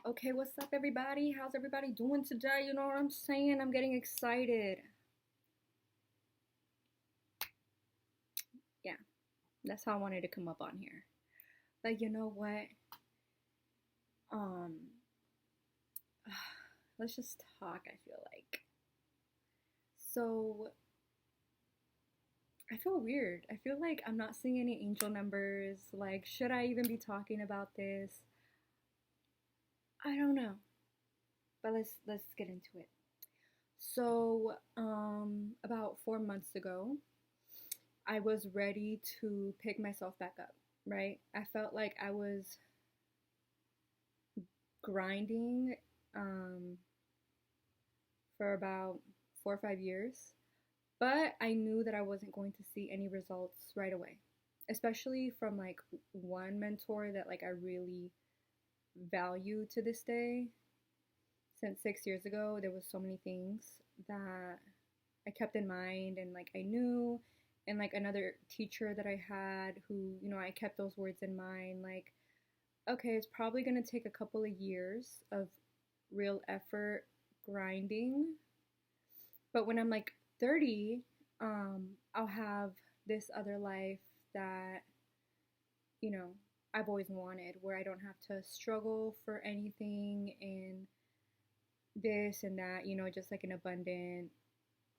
Okay, what's up, everybody? How's everybody doing today? You know what I'm saying? I'm getting excited. Yeah, that's how I wanted to come up on here. But you know what? Um, let's just talk, I feel like. So, I feel weird. I feel like I'm not seeing any angel numbers. Like, should I even be talking about this? I don't know. But let's get into it. So, about 4 months ago, I was ready to pick myself back up, right? I felt like I was grinding um, for about 4 or 5 years, but I knew that I wasn't going to see any results right away, especially from like one mentor that like I really value to this day. Since 6 years ago, there was so many things that I kept in mind and like I knew, and like another teacher that I had who, I kept those words in mind. Like, okay, it's probably gonna take a couple of years of real effort grinding, but when I'm like 30, I'll have this other life that, you know, I've always wanted, where I don't have to struggle for anything and this and that, just like an abundant,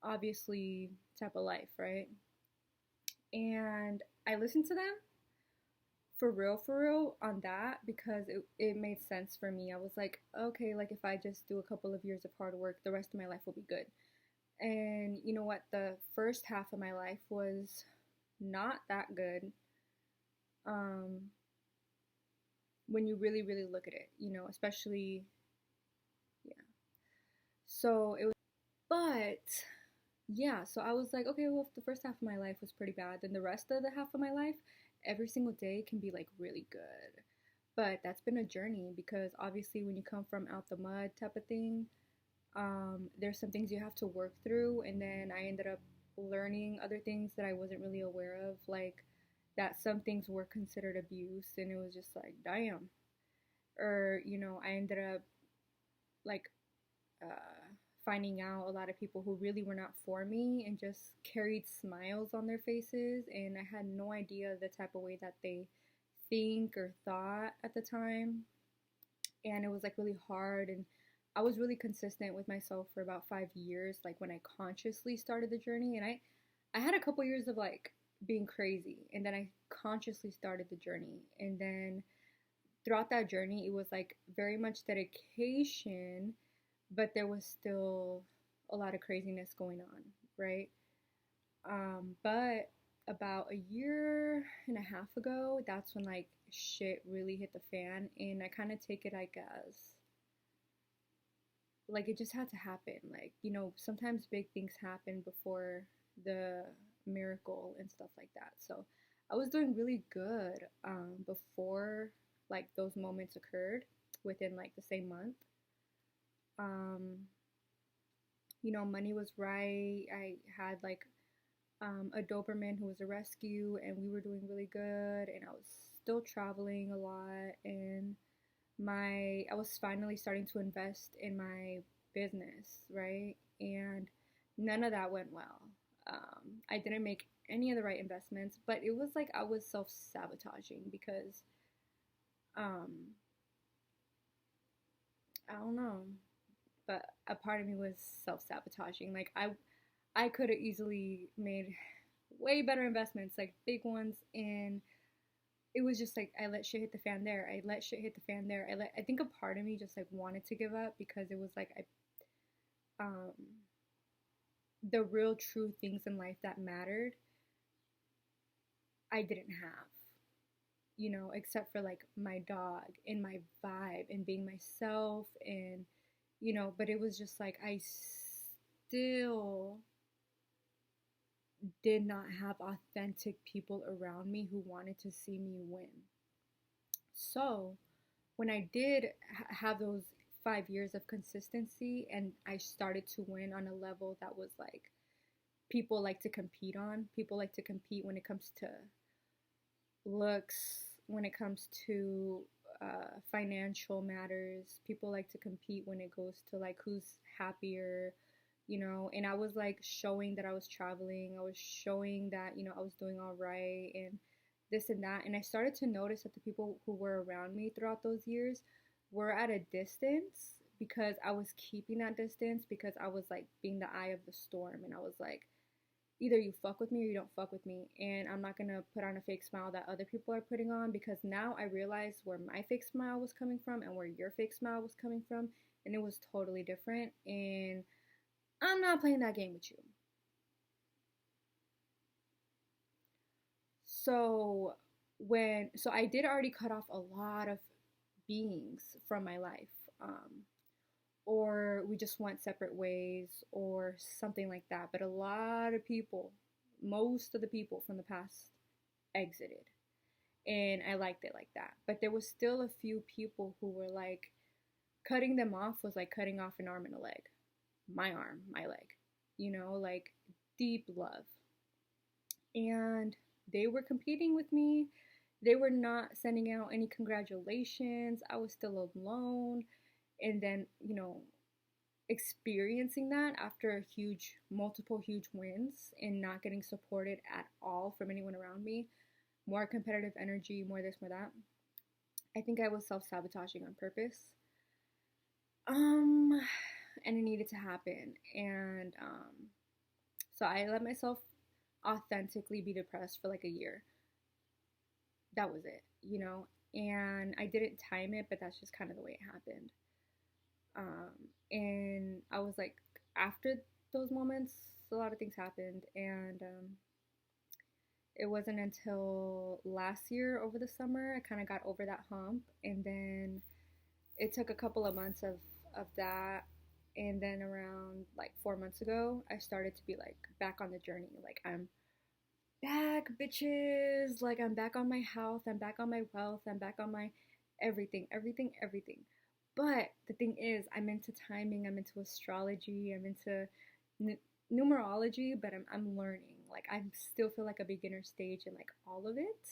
obviously, type of life, right? And I listened to them for real on that because it made sense for me. I was like, okay, like if I just do a couple of years of hard work, the rest of my life will be good. And you know what? The first half of my life was not that good. Um, when you really, really look at it, especially, yeah. So it was, but yeah, so I was like, okay, well, if the first half of my life was pretty bad, then the rest of the half of my life, every single day can be like really good. But that's been a journey because obviously, when you come from out the mud type of thing, there's some things you have to work through. And then I ended up learning other things that I wasn't really aware of, like that some things were considered abuse. And it was just like, damn. Or, I ended up like finding out a lot of people who really were not for me and just carried smiles on their faces. And I had no idea the type of way that they think or thought at the time. And it was like really hard. And I was really consistent with myself for about 5 years, like when I consciously started the journey. And I had a couple years of like being crazy. And then I consciously started the journey. And then throughout that journey, it was like very much dedication, but there was still a lot of craziness going on, right? But about a year and a half ago, that's when like shit really hit the fan, and I kind of take it like as like it just had to happen. Like, sometimes big things happen before the miracle and stuff like that. So I was doing really good before like those moments occurred within like the same month. Um, money was right. I had like a Doberman who was a rescue, and we were doing really good. And I was still traveling a lot, and I was finally starting to invest in my business, right? And none of that went well. I didn't make any of the right investments, but it was like I was self sabotaging because um, I don't know, but a part of me was self sabotaging. Like I could have easily made way better investments, like big ones, and it was just like I let shit hit the fan there. I let shit hit the fan there. I think a part of me just like wanted to give up because it was like um the real true things in life that mattered I didn't have. Except for like my dog and my vibe and being myself, and but it was just like I still did not have authentic people around me who wanted to see me win. So, when I did have those 5 years of consistency and I started to win on a level that was like people like to compete on, people like to compete when it comes to looks, when it comes to financial matters. People like to compete when it goes to like who's happier, you know. And I was like showing that I was traveling, I was showing that, you know, I was doing all right and this and that. And I started to notice that the people who were around me throughout those years were at a distance because I was keeping that distance because I was like being the eye of the storm. And I was like, either you fuck with me or you don't fuck with me. And I'm not gonna put on a fake smile that other people are putting on, because now I realize where my fake smile was coming from and where your fake smile was coming from. And it was totally different. And I'm not playing that game with you. So I did already cut off a lot of beings from my life. Or we just went separate ways or something like that. But a lot of people, most of the people from the past exited. And I liked it like that. But there was still a few people who were like, cutting them off was like cutting off an arm and a leg. My arm, my leg. You know, like deep love. And they were competing with me. They were not sending out any congratulations. I was still alone. And then, you know, experiencing that after a multiple huge wins and not getting supported at all from anyone around me, more competitive energy, more this, more that. I think I was self-sabotaging on purpose. And it needed to happen. And so I let myself authentically be depressed for like a year. That was it, you know? And I didn't time it, but that's just kind of the way it happened. And I was like, after those moments, a lot of things happened. And it wasn't until last year over the summer I kind of got over that hump. And then it took a couple of months of that. And then around like 4 months ago, I started to be like back on the journey. Like, I'm back, bitches. Like, I'm back on my health. I'm back on my wealth. I'm back on my everything, everything, everything. But the thing is, I'm into timing. I'm into astrology. I'm into numerology. But I'm learning. Like, I still feel like a beginner stage in like all of it,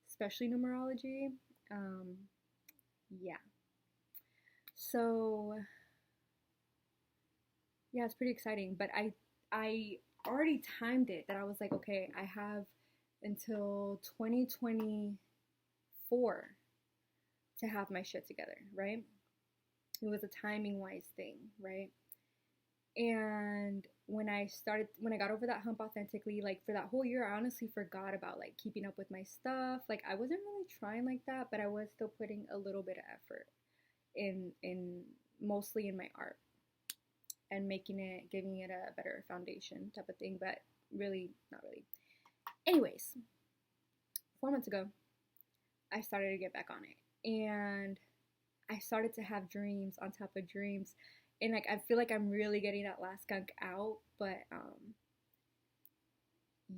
especially numerology. Yeah. So yeah, it's pretty exciting. But I already timed it that I was like, okay, I have until 2024 to have my shit together, right? It was a timing wise thing, right? And when I got over that hump authentically, like for that whole year, I honestly forgot about like keeping up with my stuff. Like, I wasn't really trying like that, but I was still putting a little bit of effort in mostly in my art and giving it a better foundation type of thing, but really, not really. Anyways, 4 months ago, I started to get back on it. And I started to have dreams on top of dreams. And like, I feel like I'm really getting that last skunk out. But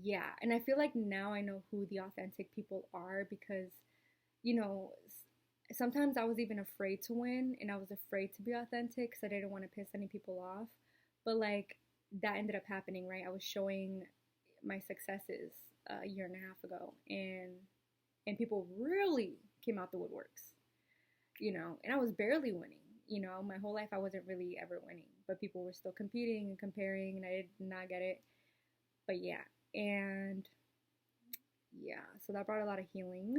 yeah. And I feel like now I know who the authentic people are, because, you know, sometimes I was even afraid to win and I was afraid to be authentic because I didn't want to piss any people off. But like, that ended up happening, right? I was showing my successes a year and a half ago, and people really came out the woodworks, you know, and I was barely winning. You know, my whole life I wasn't really ever winning, but people were still competing and comparing, and I did not get it. But yeah, and yeah, so that brought a lot of healing,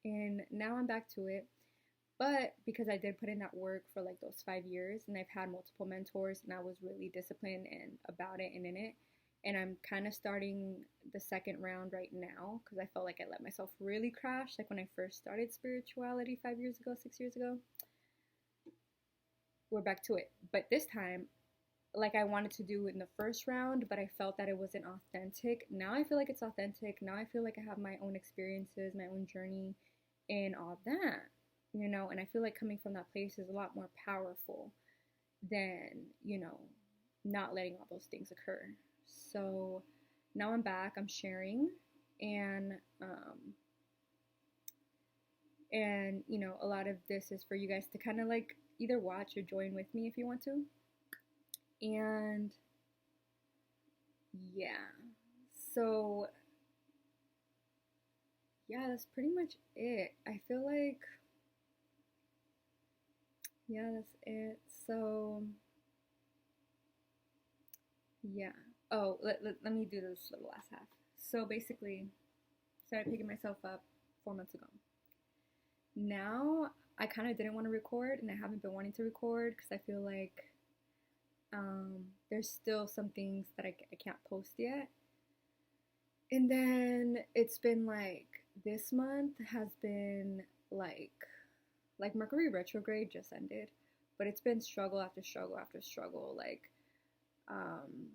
and now I'm back to it. But because I did put in that work for like those 5 years, and I've had multiple mentors, and I was really disciplined and about it and in it, and I'm kind of starting the second round right now because I felt like I let myself really crash, like when I first started spirituality 5 years ago, 6 years ago. We're back to it. But this time, like I wanted to do in the first round, but I felt that it wasn't authentic. Now I feel like it's authentic. Now I feel like I have my own experiences, my own journey, and all that, you know, and I feel like coming from that place is a lot more powerful than, you know, not letting all those things occur. So now I'm back, I'm sharing, and you know, a lot of this is for you guys to kind of like either watch or join with me if you want to. And yeah, so yeah, that's pretty much it. I feel like yeah, that's it. So, yeah. Oh, let me do this little last half. So basically, started picking myself up 4 months ago. Now, I kind of didn't want to record, and I haven't been wanting to record because I feel like there's still some things that I can't post yet. And then it's been like this month has been like like Mercury retrograde just ended, but it's been struggle after struggle after struggle. Like um,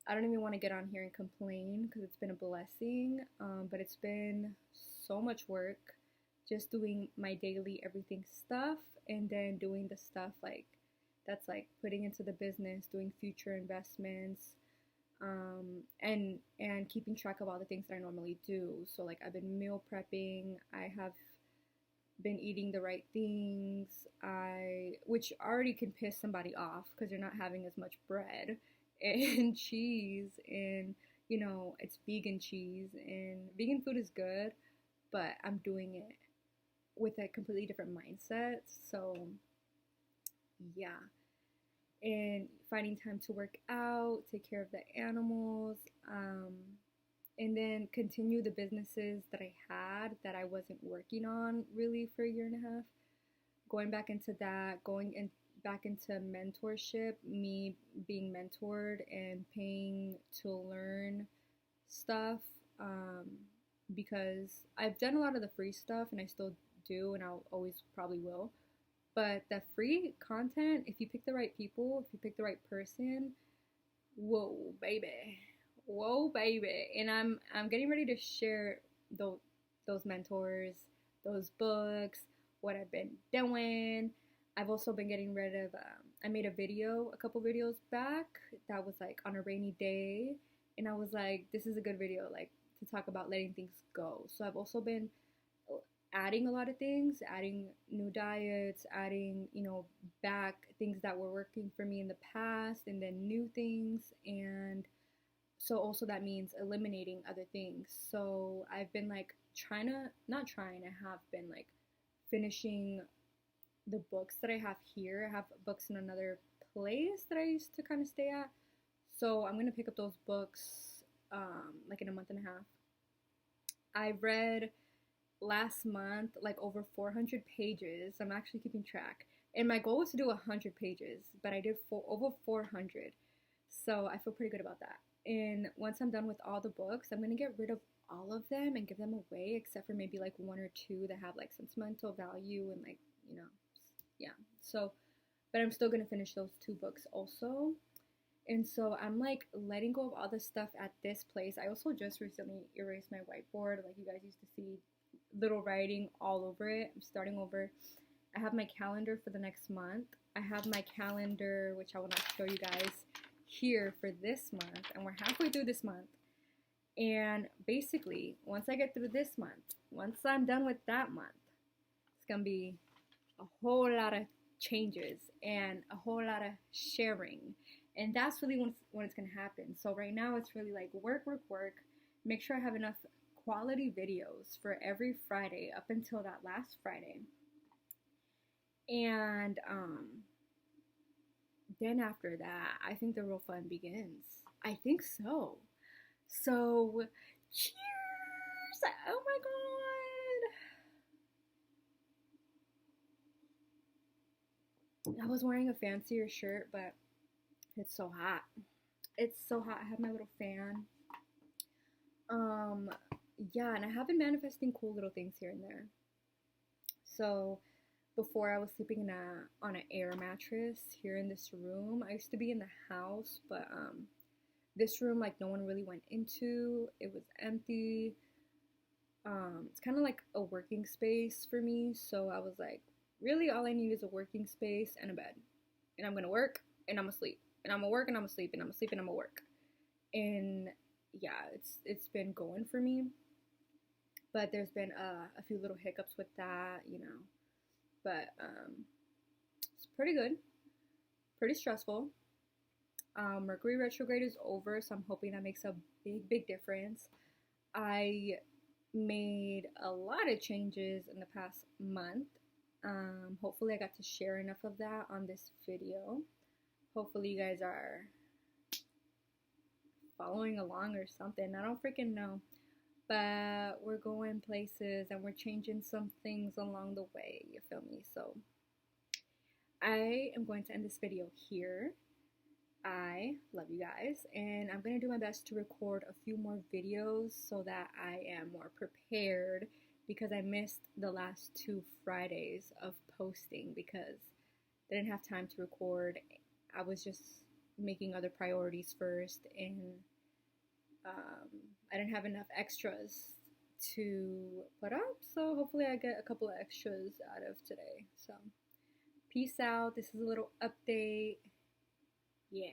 I don't even want to get on here and complain because it's been a blessing, but it's been so much work just doing my daily everything stuff and then doing the stuff like that's like putting into the business, doing future investments, and keeping track of all the things that I normally do. So like I've been meal prepping, I have been eating the right things, which already can piss somebody off because you're not having as much bread and cheese, and it's vegan cheese, and vegan food is good, but I'm doing it with a completely different mindset. So yeah, and finding time to work out, take care of the animals, and then continue the businesses that I had that I wasn't working on really for a year and a half. Going back into that, back into mentorship, me being mentored and paying to learn stuff, because I've done a lot of the free stuff and I still do, and I'll always probably will. But the free content, if you pick the right people, if you pick the right person, whoa, baby, whoa, baby. And I'm getting ready to share those mentors, those books, what I've been doing. I've also been getting rid of. I made a couple videos back that was like on a rainy day, and I was like, this is a good video, like to talk about letting things go. So I've also been adding a lot of things, adding new diets, adding, back things that were working for me in the past, and then new things. And so also that means eliminating other things. So I've been like not trying, I have been like finishing the books that I have here. I have books in another place that I used to kind of stay at. So I'm going to pick up those books like in a month and a half. I read last month like over 400 pages. I'm actually keeping track. And my goal was to do 100 pages, but I did over 400. So I feel pretty good about that. And once I'm done with all the books, I'm going to get rid of all of them and give them away, except for maybe like one or two that have like sentimental value and like, yeah. So, but I'm still going to finish those two books also. And so I'm like letting go of all the stuff at this place. I also just recently erased my whiteboard. Like you guys used to see little writing all over it. I'm starting over. I have my calendar for the next month. I have my calendar, which I want to show you guys here for this month. And we're halfway through this month. And basically, once I get through this month, once I'm done with that month, it's going to be a whole lot of changes and a whole lot of sharing. And that's really when it's going to happen. So right now it's really like work, work, work. Make sure I have enough quality videos for every Friday up until that last Friday. And then after that, I think the real fun begins. I think so. So, cheers! Oh my god! I was wearing a fancier shirt, but it's so hot. It's so hot. I have my little fan. Yeah, and I have been manifesting cool little things here and there. So, before I was sleeping on an air mattress here in this room. I used to be in the house, but this room like no one really went into. It was empty. It's kind of like a working space for me. So I was like, really, all I need is a working space and a bed, and I'm gonna work and I'm gonna sleep, and I'm gonna work and I'm gonna sleep, and I'm gonna sleep and I'm gonna work. And yeah, it's been going for me. But there's been a few little hiccups with that, But it's pretty good, pretty stressful. Mercury retrograde is over, so I'm hoping that makes a big, big difference. I made a lot of changes in the past month. Hopefully I got to share enough of that on this video. Hopefully you guys are following along or something. I don't freaking know. But we're going places and we're changing some things along the way, you feel me? So I am going to end this video here. I love you guys, and I'm going to do my best to record a few more videos so that I am more prepared, because I missed the last 2 Fridays of posting because I didn't have time to record. I was just making other priorities first, and I didn't have enough extras to put up, so hopefully I get a couple of extras out of today. So peace out. This is a little update. Yeah.